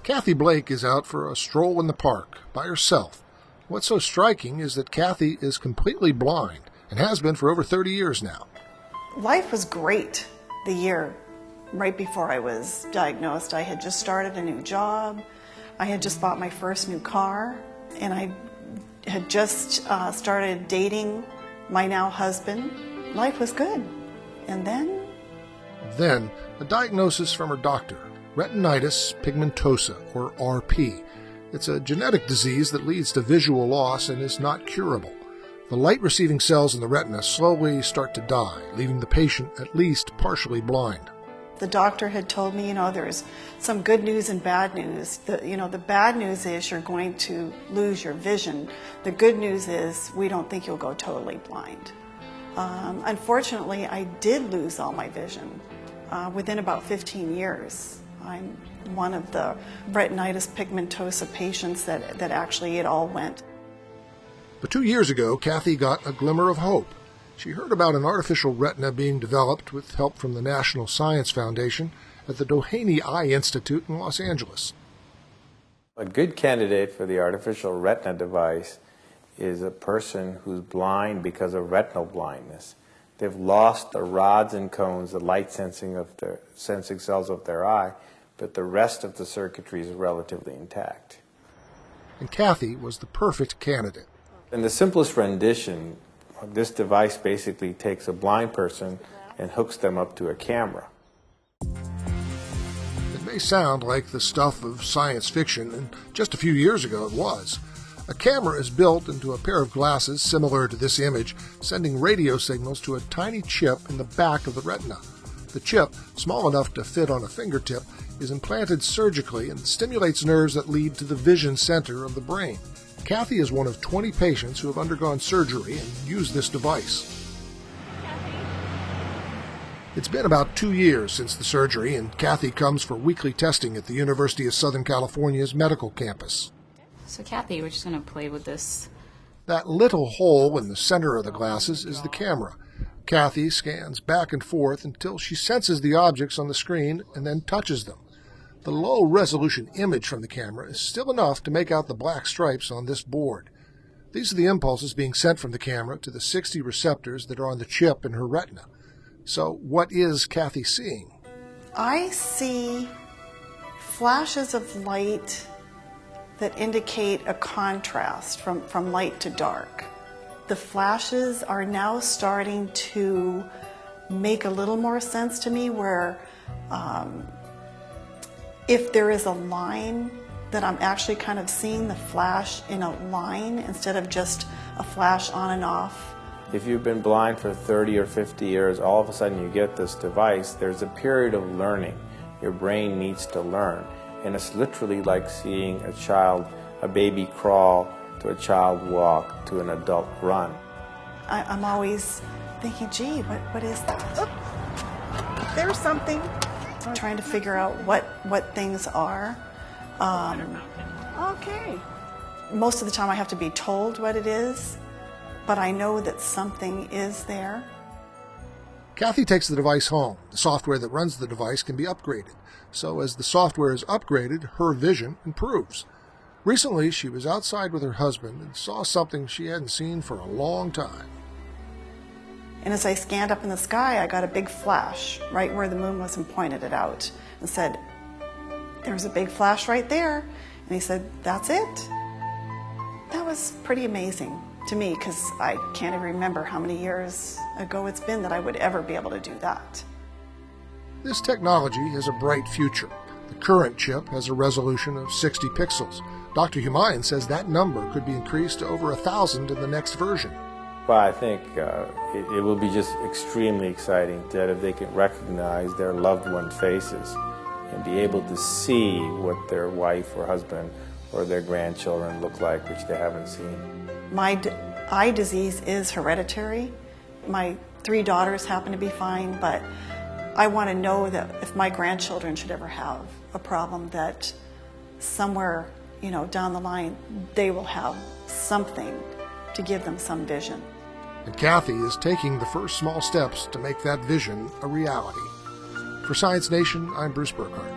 Kathy Blake is out for a stroll in the park by herself. What's so striking is that Kathy is completely blind and has been for over 30 years now. Life was great the year right before I was diagnosed. I had just started a new job. I had just bought my first new car, and I had just started dating my now husband. Life was good. And then a diagnosis from her doctor: Retinitis pigmentosa, or RP. It's a genetic disease that leads to visual loss and is not curable. The light-receiving cells in the retina slowly start to die, leaving the patient at least partially blind. The doctor had told me, there's some good news and bad news. The bad news is you're going to lose your vision. The good news is we don't think you'll go totally blind. Unfortunately, I did lose all my vision within about 15 years. I'm one of the retinitis pigmentosa patients that actually it all went. But 2 years ago, Kathy got a glimmer of hope. She heard about an artificial retina being developed with help from the National Science Foundation at the Doheny Eye Institute in Los Angeles. A good candidate for the artificial retina device is a person who's blind because of retinal blindness. They've lost the rods and cones, the light sensing cells of their eye, but the rest of the circuitry is relatively intact. And Kathy was the perfect candidate. In the simplest rendition, this device basically takes a blind person and hooks them up to a camera. It may sound like the stuff of science fiction, and just a few years ago it was. A camera is built into a pair of glasses similar to this image, sending radio signals to a tiny chip in the back of the retina. The chip, small enough to fit on a fingertip, is implanted surgically and stimulates nerves that lead to the vision center of the brain. Kathy is one of 20 patients who have undergone surgery and used this device. It's been about 2 years since the surgery, and Kathy comes for weekly testing at the University of Southern California's medical campus. So Kathy, we're just going to play with this. That little hole in the center of the glasses is the camera. Kathy scans back and forth until she senses the objects on the screen and then touches them. The low-resolution image from the camera is still enough to make out the black stripes on this board. These are the impulses being sent from the camera to the 60 receptors that are on the chip in her retina. So what is Kathy seeing? I see flashes of light that indicate a contrast from light to dark. The flashes are now starting to make a little more sense to me, where if there is a line, that I'm actually kind of seeing the flash in a line instead of just a flash on and off. If you've been blind for 30 or 50 years, all of a sudden you get this device, there's a period of learning. Your brain needs to learn. And it's literally like seeing a baby crawl, to a child walk, to an adult run. I'm always thinking, gee, what is that? Oh, there's something. I'm trying to figure out what things are. Okay. Most of the time I have to be told what it is, but I know that something is there. Kathy takes the device home. The software that runs the device can be upgraded. So as the software is upgraded, her vision improves. Recently, she was outside with her husband and saw something she hadn't seen for a long time. And as I scanned up in the sky, I got a big flash right where the moon was and pointed it out and said, "There's a big flash right there." And he said, "That's it." That was pretty amazing to me, because I can't even remember how many years ago it's been that I would ever be able to do that. This technology has a bright future. The current chip has a resolution of 60 pixels. Dr. Humayun says that number could be increased to over 1,000 in the next version. Well, I think it will be just extremely exciting that if they can recognize their loved one's faces and be able to see what their wife or husband or their grandchildren look like, which they haven't seen. My eye disease is hereditary. My 3 daughters happen to be fine, but I want to know that if my grandchildren should ever have a problem, that somewhere, down the line, they will have something to give them some vision. And Kathy is taking the first small steps to make that vision a reality. For Science Nation, I'm Bruce Burkhardt.